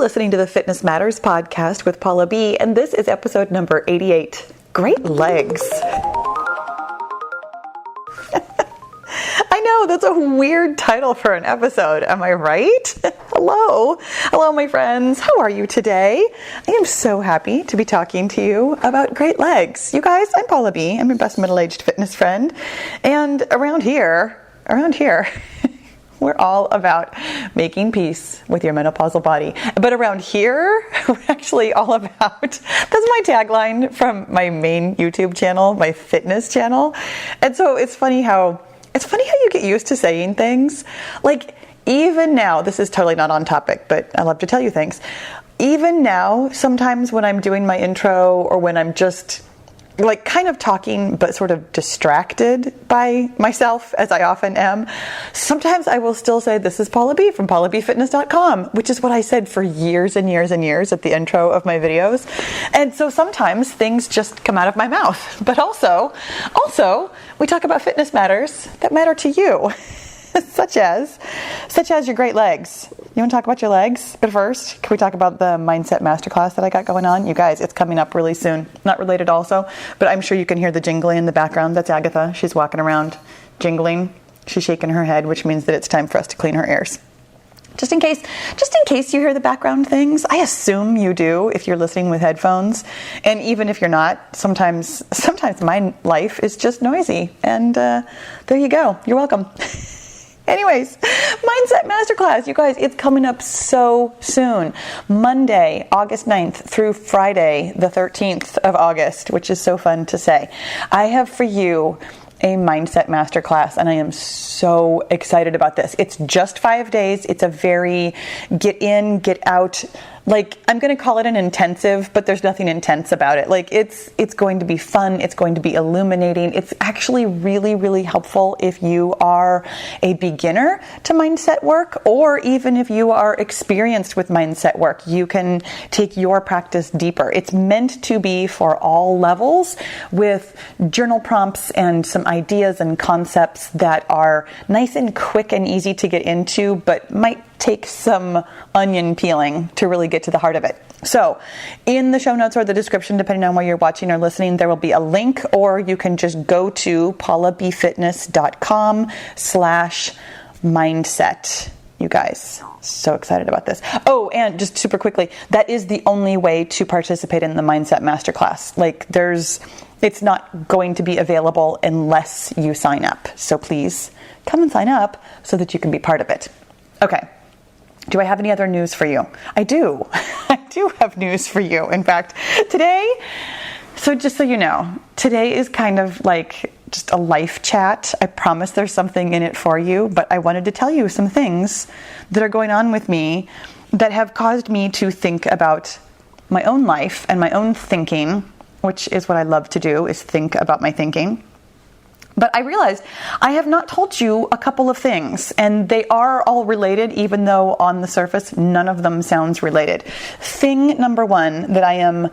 listening to the Fitness Matters podcast with Paula B, and this is episode number 88, Great Legs. I know, that's a weird title for an episode, am I right? Hello, my friends. How are you today? I am so happy to be talking to you about great legs. You guys, I'm Paula B. I'm your best middle-aged fitness friend, and around here, we're all about making peace with your menopausal body. But around here, we're actually all about, that's my tagline from my main YouTube channel, my fitness channel. And so it's funny how you get used to saying things. Like, even now, this is totally not on topic, but I love to tell you things. Even now, sometimes when I'm doing my intro or when I'm just like kind of talking but sort of distracted by myself, as I often am, sometimes I will still say, this is Paula B from paulabfitness.com, which is what I said for years and years and years at the intro of my videos. And so sometimes things just come out of my mouth. But also, we talk about fitness matters that matter to you, such as your great legs. You want to talk about your legs? But first, can we talk about the mindset masterclass that I got going on? You guys, it's coming up really soon. Not related also, but I'm sure you can hear the jingling in the background. That's Agatha. She's walking around jingling. She's shaking her head, which means that it's time for us to clean her ears. Just in case you hear the background things, I assume you do if you're listening with headphones. And even if you're not, sometimes my life is just noisy. And there you go. You're welcome. Anyways, Mindset Masterclass, you guys, it's coming up so soon. Monday, August 9th through Friday, the 13th of August, which is so fun to say. I have for you a Mindset Masterclass, and I am so excited about this. It's just 5 days. It's a very get in, get out, like, I'm going to call it an intensive, but there's nothing intense about it. Like, it's going to be fun. It's going to be illuminating. It's actually really, really helpful if you are a beginner to mindset work, or even if you are experienced with mindset work, you can take your practice deeper. It's meant to be for all levels, with journal prompts and some ideas and concepts that are nice and quick and easy to get into, but might take some onion peeling to really get to the heart of it. So in the show notes or the description, depending on where you're watching or listening, there will be a link, or you can just go to paulabfitness.com/mindset. You guys, so excited about this. Oh, and just super quickly, that is the only way to participate in the Mindset Masterclass. Like, it's not going to be available unless you sign up. So please come and sign up so that you can be part of it. Okay. Do I have any other news for you? I do. I do have news for you. In fact, today, so just so you know, today is kind of like just a life chat. I promise there's something in it for you, but I wanted to tell you some things that are going on with me that have caused me to think about my own life and my own thinking, which is what I love to do, is think about my thinking. But I realized I have not told you a couple of things, and they are all related, even though on the surface, none of them sounds related. Thing number one that I am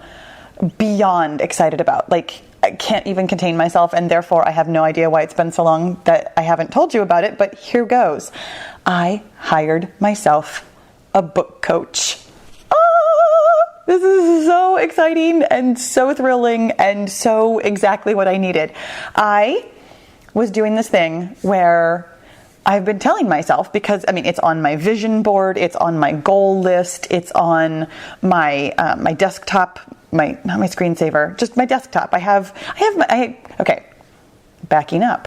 beyond excited about, like, I can't even contain myself, and therefore I have no idea why it's been so long that I haven't told you about it, but here goes. I hired myself a book coach. This is so exciting and so thrilling and so exactly what I needed. I was doing this thing where I've been telling myself, because it's on my vision board, it's on my goal list, it's on my my desktop, not my screensaver, just my desktop. Okay, backing up.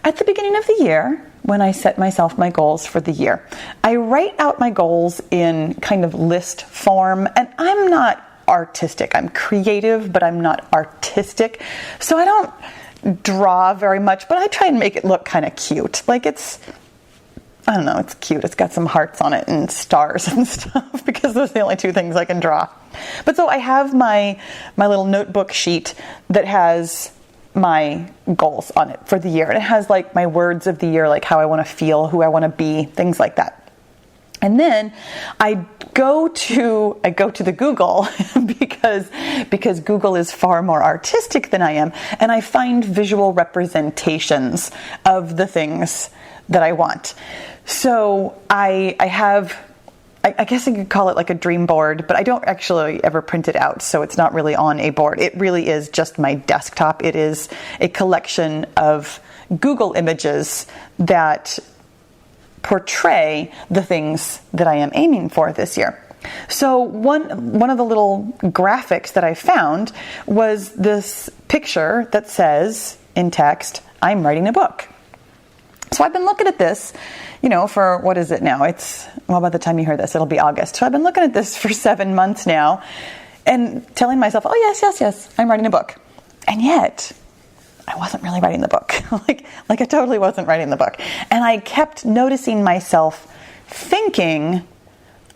At the beginning of the year, when I set myself my goals for the year, I write out my goals in kind of list form, and I'm not artistic. I'm creative, but I'm not artistic. So I don't draw very much, but I try and make it look kind of cute. Like, it's cute. It's got some hearts on it and stars and stuff, because those are the only two things I can draw. But so I have my little notebook sheet that has my goals on it for the year. And it has like my words of the year, like how I want to feel, who I want to be, things like that. And then I go to the Google because Google is far more artistic than I am, and I find visual representations of the things that I want. So I have I guess I could call it like a dream board, but I don't actually ever print it out, so it's not really on a board. It really is just my desktop. It is a collection of Google images that portray the things that I am aiming for this year. So one of the little graphics that I found was this picture that says in text, "I'm writing a book." So I've been looking at this, for what is it now? By the time you hear this, it'll be August. So I've been looking at this for 7 months now and telling myself, oh yes, I'm writing a book. And yet I wasn't really writing the book. like I totally wasn't writing the book. And I kept noticing myself thinking,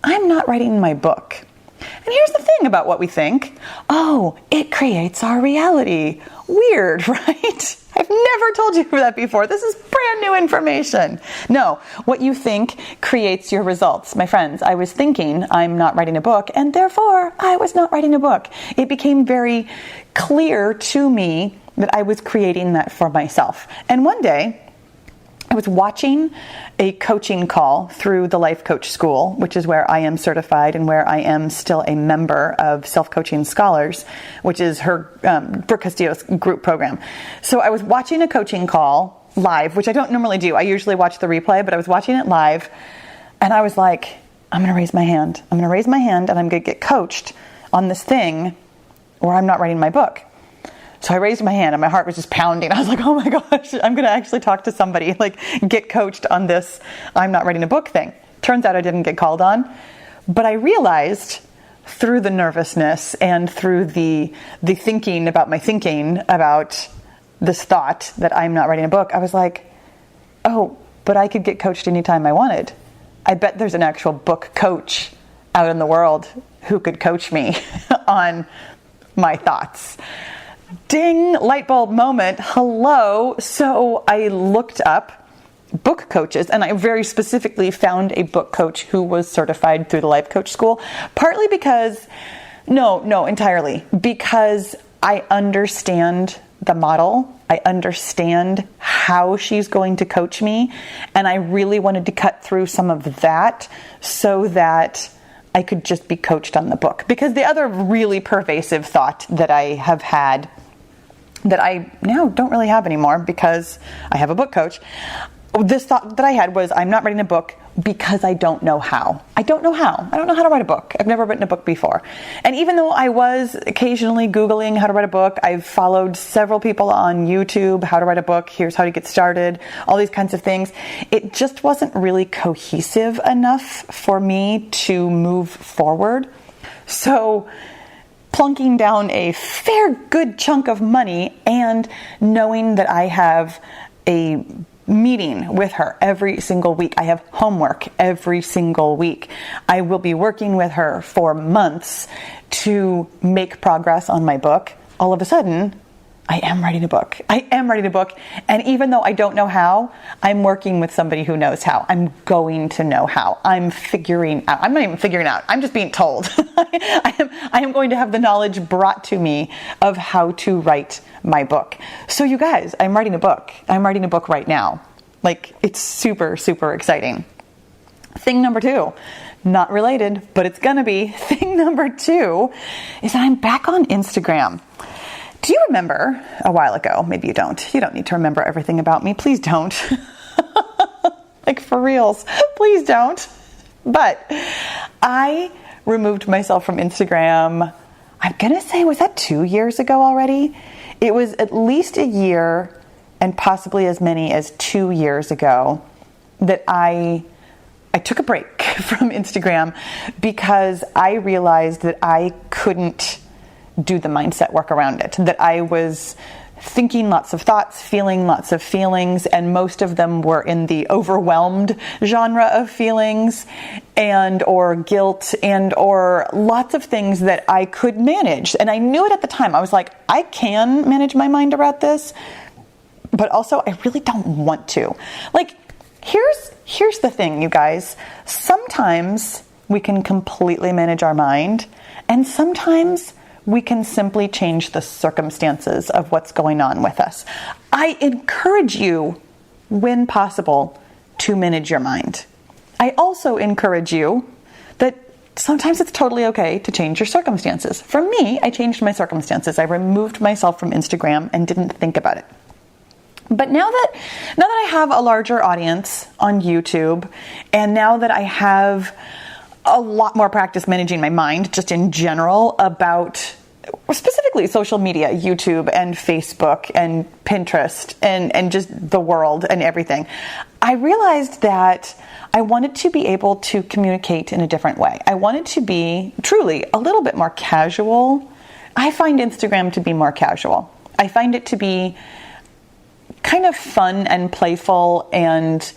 I'm not writing my book. And here's the thing about what we think. Oh, it creates our reality. Weird, right? I've never told you that before. This is brand new information. No, what you think creates your results. My friends, I was thinking I'm not writing a book, and therefore I was not writing a book. It became very clear to me that I was creating that for myself. And one day, I was watching a coaching call through the Life Coach School, which is where I am certified and where I am still a member of Self-Coaching Scholars, which is her Brooke Castillo's group program. So I was watching a coaching call live, which I don't normally do. I usually watch the replay, but I was watching it live, and I was like, I'm going to raise my hand. I'm going to raise my hand, and I'm going to get coached on this thing where I'm not writing my book. So I raised my hand and my heart was just pounding. I was like, oh my gosh, I'm going to actually talk to somebody, get coached on this I'm not writing a book thing. Turns out I didn't get called on. But I realized through the nervousness and through the thinking about my thinking about this thought that I'm not writing a book, I was like, oh, but I could get coached anytime I wanted. I bet there's an actual book coach out in the world who could coach me on my thoughts. Ding, light bulb moment. Hello. So I looked up book coaches, and I very specifically found a book coach who was certified through the Life Coach School, partly because, entirely, because I understand the model. I understand how she's going to coach me, and I really wanted to cut through some of that so that I could just be coached on the book. Because the other really pervasive thought that I have had, that I now don't really have anymore because I have a book coach, this thought that I had was, I'm not writing a book because I don't know how. I don't know how. I don't know how to write a book. I've never written a book before. And even though I was occasionally Googling how to write a book, I've followed several people on YouTube, how to write a book, here's how to get started, all these kinds of things. It just wasn't really cohesive enough for me to move forward. So plunking down a fair good chunk of money and knowing that I have a meeting with her every single week. I have homework every single week. I will be working with her for months to make progress on my book. All of a sudden, I am writing a book. I am writing a book. And even though I don't know how, I'm working with somebody who knows how. I'm going to know how. I'm figuring out. I'm not even figuring out. I'm just being told. I am going to have the knowledge brought to me of how to write my book. So you guys, I'm writing a book. I'm writing a book right now. It's super, super exciting. Thing number 2, not related, but it's going to be. Thing number 2 is that I'm back on Instagram. Do you remember a while ago? Maybe you don't. You don't need to remember everything about me. Please don't. For reals. Please don't. But I removed myself from Instagram, I'm going to say, was that 2 years ago already? It was at least a year and possibly as many as 2 years ago that I took a break from Instagram because I realized that I couldn't do the mindset work around it, that I was thinking lots of thoughts, feeling lots of feelings, and most of them were in the overwhelmed genre of feelings and or guilt and or lots of things that I could manage. And I knew it at the time. I was like, I can manage my mind around this, but also I really don't want to. Here's the thing, you guys. Sometimes we can completely manage our mind, and sometimes we can simply change the circumstances of what's going on with us. I encourage you, when possible, to manage your mind. I also encourage you sometimes it's totally okay to change your circumstances. For me, I changed my circumstances. I removed myself from Instagram and didn't think about it. But now that I have a larger audience on YouTube, and now that I have a lot more practice managing my mind just in general about specifically social media, YouTube and Facebook and Pinterest and just the world and everything, I realized that I wanted to be able to communicate in a different way. I wanted to be truly a little bit more casual. I find Instagram to be more casual. I find it to be kind of fun and playful, and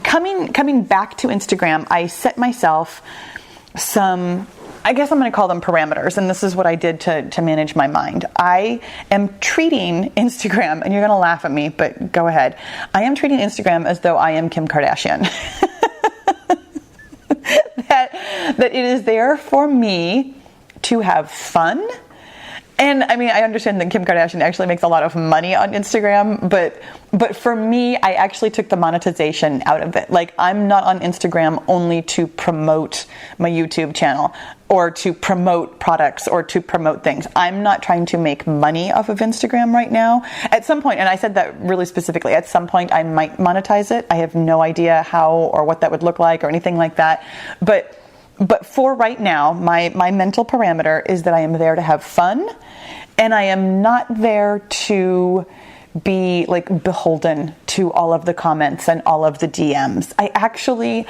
coming back to Instagram, I set myself some, I guess I'm going to call them parameters, and this is what I did to manage my mind. I am treating Instagram, and you're going to laugh at me, but go ahead. I am treating Instagram as though I am Kim Kardashian. that it is there for me to have fun. And I mean, I understand that Kim Kardashian actually makes a lot of money on Instagram, but for me, I actually took the monetization out of it. Like, I'm not on Instagram only to promote my YouTube channel or to promote products or to promote things. I'm not trying to make money off of Instagram right now. At some point, and I said that really specifically, at some point I might monetize it. I have no idea how or what that would look like or anything like that. But for right now, my mental parameter is that I am there to have fun, and I am not there to be like beholden to all of the comments and all of the DMs. I actually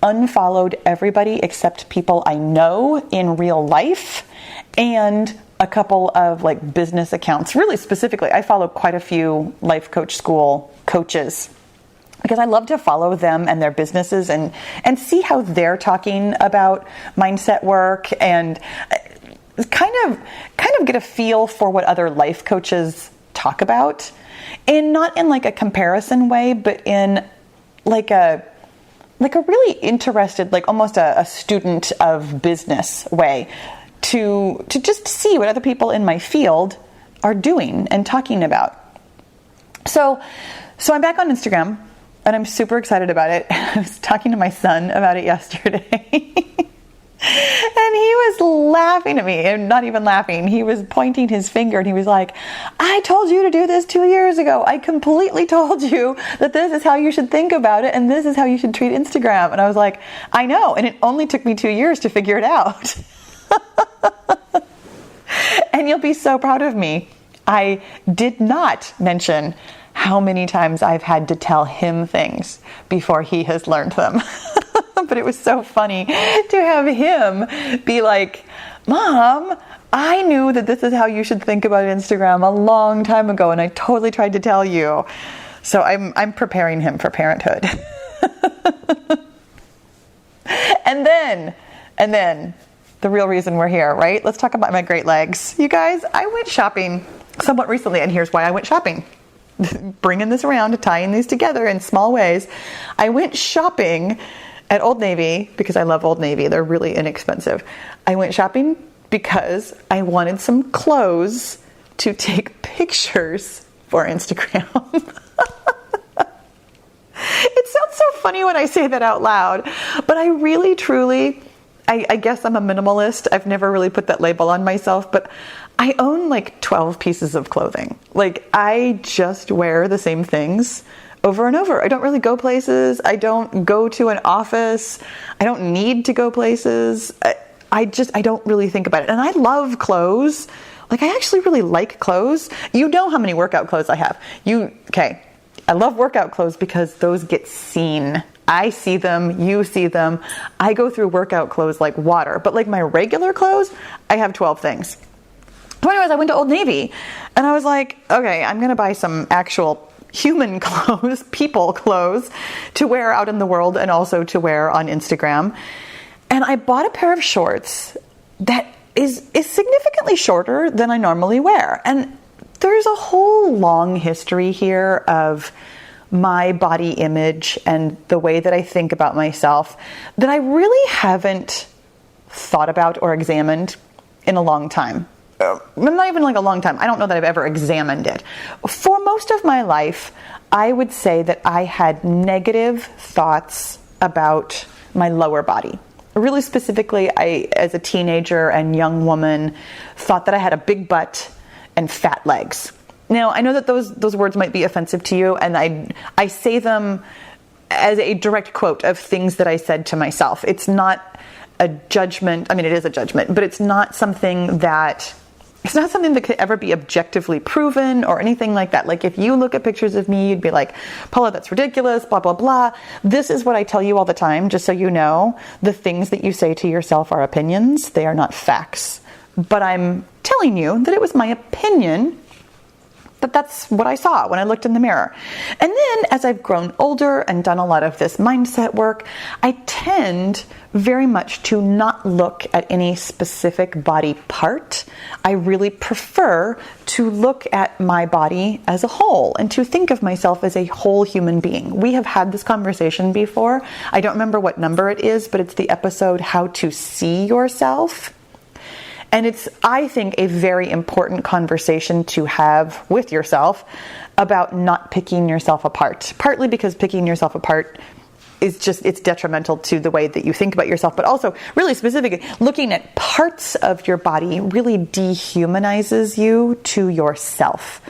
unfollowed everybody except people I know in real life and a couple of like business accounts. Really specifically, I follow quite a few life coach school coaches, because I love to follow them and their businesses and see how they're talking about mindset work, and kind of get a feel for what other life coaches talk about, and not in like a comparison way, but in like a really interested, like almost a student of business way, to just see what other people in my field are doing and talking about. So I'm back on Instagram, and I'm super excited about it. I was talking to my son about it yesterday. And he was laughing at me, and not even laughing. He was pointing his finger, and he was like, I told you to do this 2 years ago. I completely told you that this is how you should think about it, and this is how you should treat Instagram. And I was like, I know. And it only took me 2 years to figure it out. And you'll be so proud of me. I did not mention how many times I've had to tell him things before he has learned them. But it was so funny to have him be like, Mom, I knew that this is how you should think about Instagram a long time ago, and I totally tried to tell you. So I'm preparing him for parenthood. And then the real reason we're here, right? Let's talk about my great legs. You guys, I went shopping somewhat recently, and here's why I went shopping. Bringing this around, tying these together in small ways. I went shopping at Old Navy because I love Old Navy. They're really inexpensive. I went shopping because I wanted some clothes to take pictures for Instagram. It sounds so funny when I say that out loud, but I really, truly, I guess I'm a minimalist. I've never really put that label on myself, but I own like 12 pieces of clothing. Like, I just wear the same things over and over. I don't really go places. I don't go to an office. I don't need to go places. I don't really think about it. And I love clothes. Like, I actually really like clothes. You know how many workout clothes I have. Okay. I love workout clothes because those get seen. I see them, you see them. I go through workout clothes like water. But like my regular clothes, I have 12 things. So anyways, I went to Old Navy, and I was like, okay, I'm going to buy some actual human clothes, people clothes, to wear out in the world and also to wear on Instagram. And I bought a pair of shorts that is significantly shorter than I normally wear. And there's a whole long history here of my body image and the way that I think about myself that I really haven't thought about or examined in a long time. Not even like a long time. I don't know that I've ever examined it. For most of my life, I would say that I had negative thoughts about my lower body. Really specifically, I, as a teenager and young woman, thought that I had a big butt and fat legs. Now, I know that those words might be offensive to you, and I say them as a direct quote of things that I said to myself. It's not a judgment. I mean, it is a judgment, but it's not something that could ever be objectively proven or anything like that. Like, if you look at pictures of me, you'd be like, Paula, that's ridiculous, blah, blah, blah. This is what I tell you all the time, just so you know. The things that you say to yourself are opinions. They are not facts. But I'm telling you that it was my opinion, but that's what I saw when I looked in the mirror. And then as I've grown older and done a lot of this mindset work, I tend very much to not look at any specific body part. I really prefer to look at my body as a whole and to think of myself as a whole human being. We have had this conversation before. I don't remember what number it is, but it's the episode How to See Yourself. And it's, I think, a very important conversation to have with yourself about not picking yourself apart. Partly because picking yourself apart is it's detrimental to the way that you think about yourself, but also really specifically, looking at parts of your body really dehumanizes you to yourself.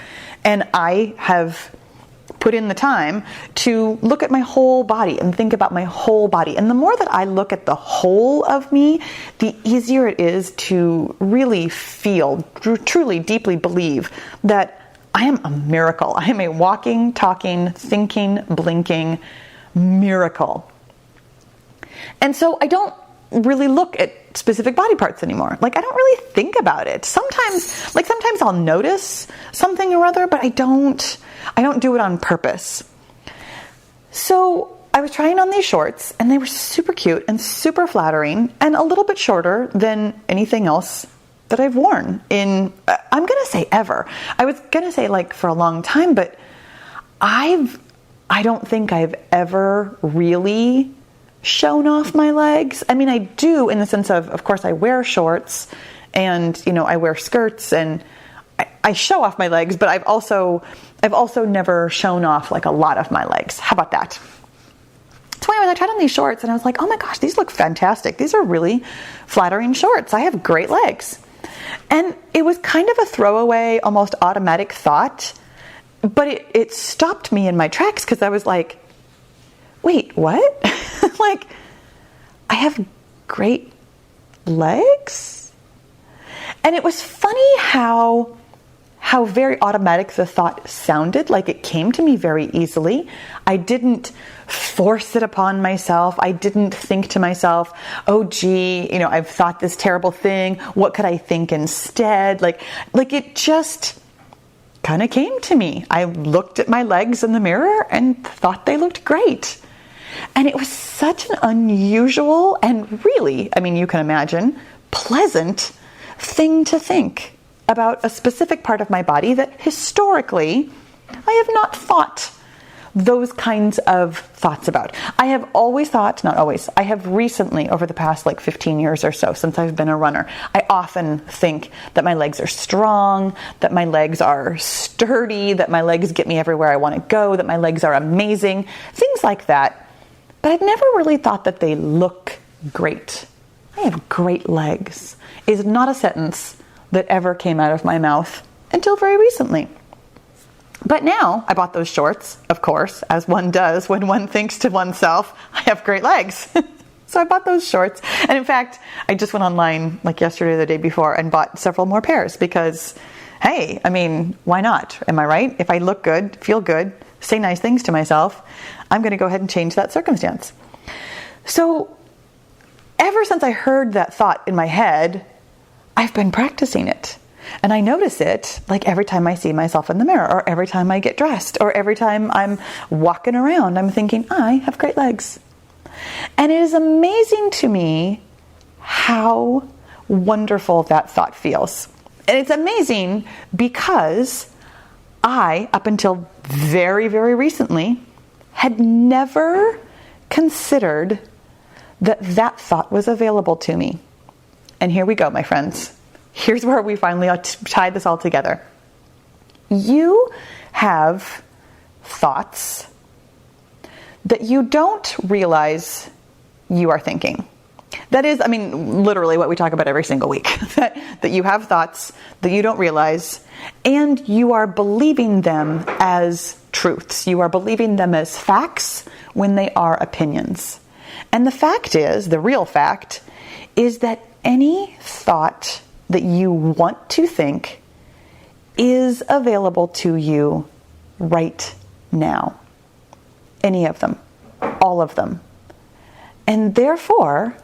And I have put in the time to look at my whole body and think about my whole body. And the more that I look at the whole of me, the easier it is to really feel, truly, deeply believe that I am a miracle. I am a walking, talking, thinking, blinking miracle. And so I don't really look at specific body parts anymore. Like, I don't really think about it. Sometimes I'll notice something or other, but I don't do it on purpose. So I was trying on these shorts, and they were super cute and super flattering and a little bit shorter than anything else that I've worn in, I'm going to say ever. I was going to say like for a long time, but I don't think I've ever really shown off my legs. I mean, I do in the sense of course, I wear shorts and, I wear skirts and I show off my legs, but I've also never shown off like a lot of my legs. How about that? So anyway, I tried on these shorts and I was like, oh my gosh, these look fantastic. These are really flattering shorts. I have great legs. And it was kind of a throwaway, almost automatic thought, but it stopped me in my tracks because I was like, wait, what? Like, I have great legs? And it was funny how very automatic the thought sounded. Like, it came to me very easily. I didn't force it upon myself. I didn't think to myself, oh gee, I've thought this terrible thing. What could I think instead? Like it just kind of came to me. I looked at my legs in the mirror and thought they looked great. And it was such an unusual and really, you can imagine, pleasant thing to think about a specific part of my body that historically I have not thought those kinds of thoughts about. I have always thought, not always, I have recently, over the past 15 years or so, since I've been a runner, I often think that my legs are strong, that my legs are sturdy, that my legs get me everywhere I want to go, that my legs are amazing, things like that. But I've never really thought that they look great. I have great legs is not a sentence that ever came out of my mouth until very recently. But now I bought those shorts, of course, as one does when one thinks to oneself, I have great legs. So I bought those shorts. And in fact, I just went online yesterday or the day before and bought several more pairs because, hey, why not? Am I right? If I look good, feel good, say nice things to myself, I'm going to go ahead and change that circumstance. So ever since I heard that thought in my head, I've been practicing it. And I notice it every time I see myself in the mirror, or every time I get dressed, or every time I'm walking around, I'm thinking, I have great legs. And it is amazing to me how wonderful that thought feels. And it's amazing because I, up until very, very recently, had never considered that thought was available to me. And here we go, my friends. Here's where we finally tie this all together. You have thoughts that you don't realize you are thinking. That is, literally what we talk about every single week. that you have thoughts that you don't realize, and you are believing them as truths. You are believing them as facts when they are opinions. And the real fact is that any thought that you want to think is available to you right now. Any of them, all of them. And therefore,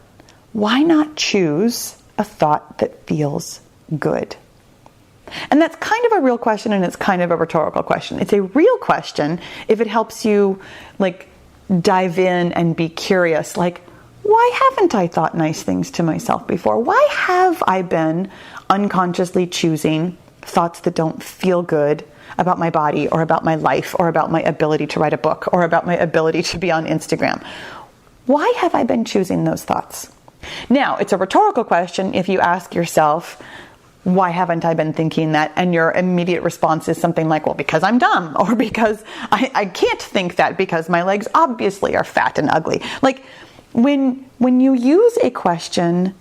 why not choose a thought that feels good? And that's kind of a real question, and it's kind of a rhetorical question. It's a real question if it helps you dive in and be curious, why haven't I thought nice things to myself before? Why have I been unconsciously choosing thoughts that don't feel good about my body or about my life or about my ability to write a book or about my ability to be on Instagram? Why have I been choosing those thoughts? Now, it's a rhetorical question if you ask yourself, why haven't I been thinking that? And your immediate response is something like, well, because I'm dumb, or because I can't think that because my legs obviously are fat and ugly. When you use a question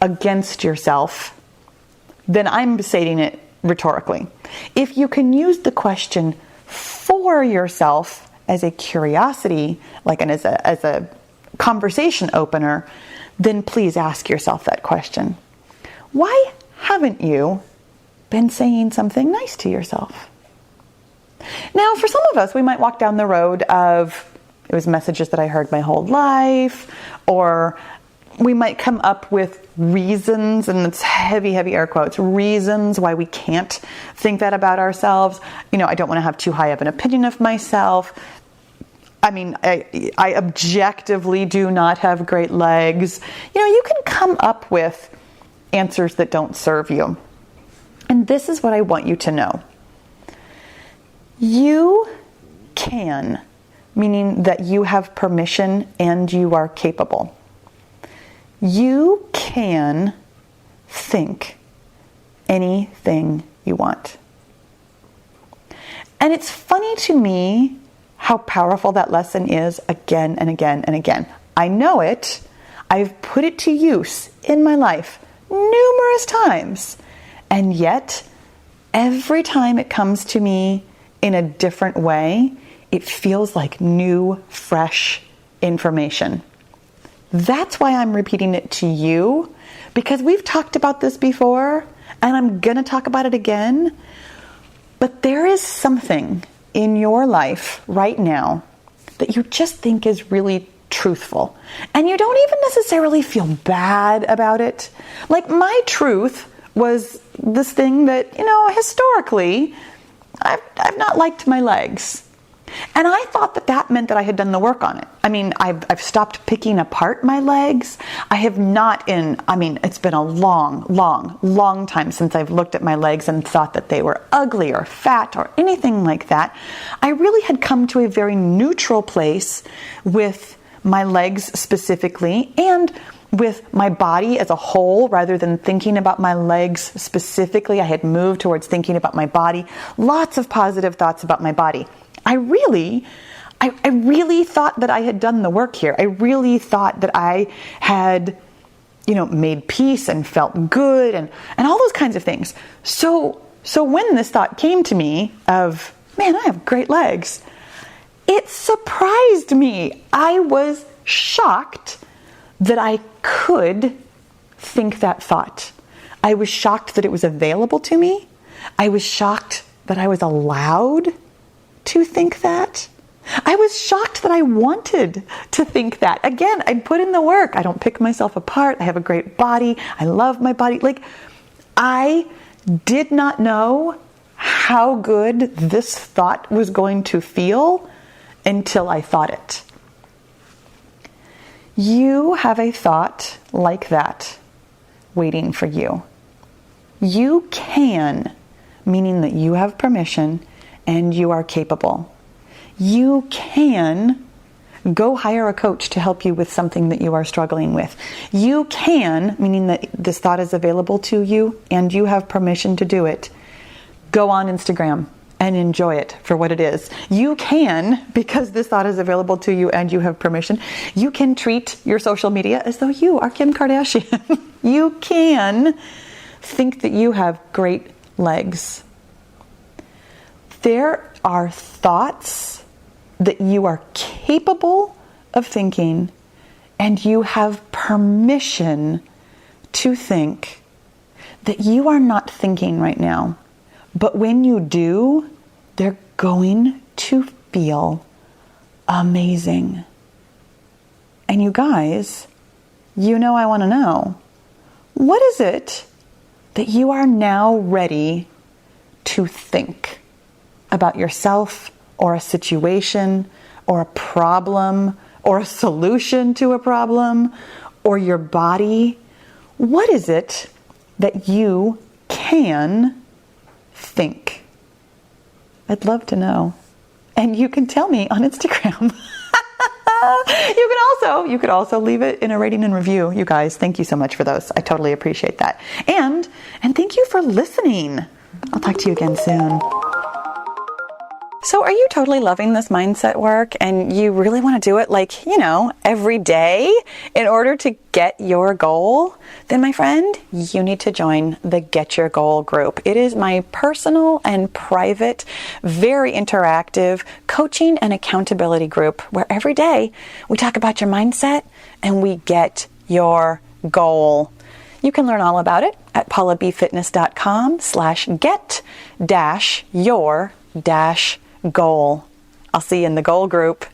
against yourself, then I'm stating it rhetorically. If you can use the question for yourself as a curiosity, as a conversation opener, then please ask yourself that question. Why haven't you been saying something nice to yourself? Now, for some of us, we might walk down the road of, it was messages that I heard my whole life, or we might come up with reasons, and it's heavy air quotes, reasons why we can't think that about ourselves. I don't want to have too high of an opinion of myself. I objectively do not have great legs. You can come up with answers that don't serve you. And this is what I want you to know. You can, meaning that you have permission and you are capable. You can think anything you want. And it's funny to me how powerful that lesson is again and again and again. I know it. I've put it to use in my life numerous times. And yet, every time it comes to me in a different way, it feels like new, fresh information. That's why I'm repeating it to you, because we've talked about this before, and I'm going to talk about it again. But there is something in your life right now that you just think is really truthful, and you don't even necessarily feel bad about it. My truth was this thing that, historically, I've not liked my legs. And I thought that meant that I had done the work on it. I've stopped picking apart my legs. I have not it's been a long time since I've looked at my legs and thought that they were ugly or fat or anything like that. I really had come to a very neutral place with my legs specifically and with my body as a whole. Rather than thinking about my legs specifically, I had moved towards thinking about my body. Lots of positive thoughts about my body. I really thought that I had done the work here. I really thought that I had, made peace and felt good and all those kinds of things. So when this thought came to me of, man, I have great legs, it surprised me. I was shocked that I could think that thought. I was shocked that it was available to me. I was shocked that I was allowed to think that. I was shocked that I wanted to think that. Again, I put in the work. I don't pick myself apart. I have a great body. I love my body. I did not know how good this thought was going to feel until I thought it. You have a thought like that waiting for you. You can, meaning that you have permission and you are capable. You can go hire a coach to help you with something that you are struggling with. You can, meaning that this thought is available to you and you have permission to do it, go on Instagram and enjoy it for what it is. You can, because this thought is available to you and you have permission, you can treat your social media as though you are Kim Kardashian. You can think that you have great legs. There are thoughts that you are capable of thinking, and you have permission to think that you are not thinking right now. But when you do, they're going to feel amazing. And you guys, I want to know, what is it that you are now ready to think about yourself or a situation or a problem or a solution to a problem or your body? What is it that you can think? I'd love to know. And you can tell me on Instagram. You could also leave it in a rating and review. You guys, thank you so much for those. I totally appreciate that. And thank you for listening. I'll talk to you again soon. So are you totally loving this mindset work and you really want to do it every day in order to get your goal? Then my friend, you need to join the Get Your Goal group. It is my personal and private, very interactive coaching and accountability group where every day we talk about your mindset and we get your goal. You can learn all about it at paulabfitness.com/get-your-goal. I'll see you in the goal group.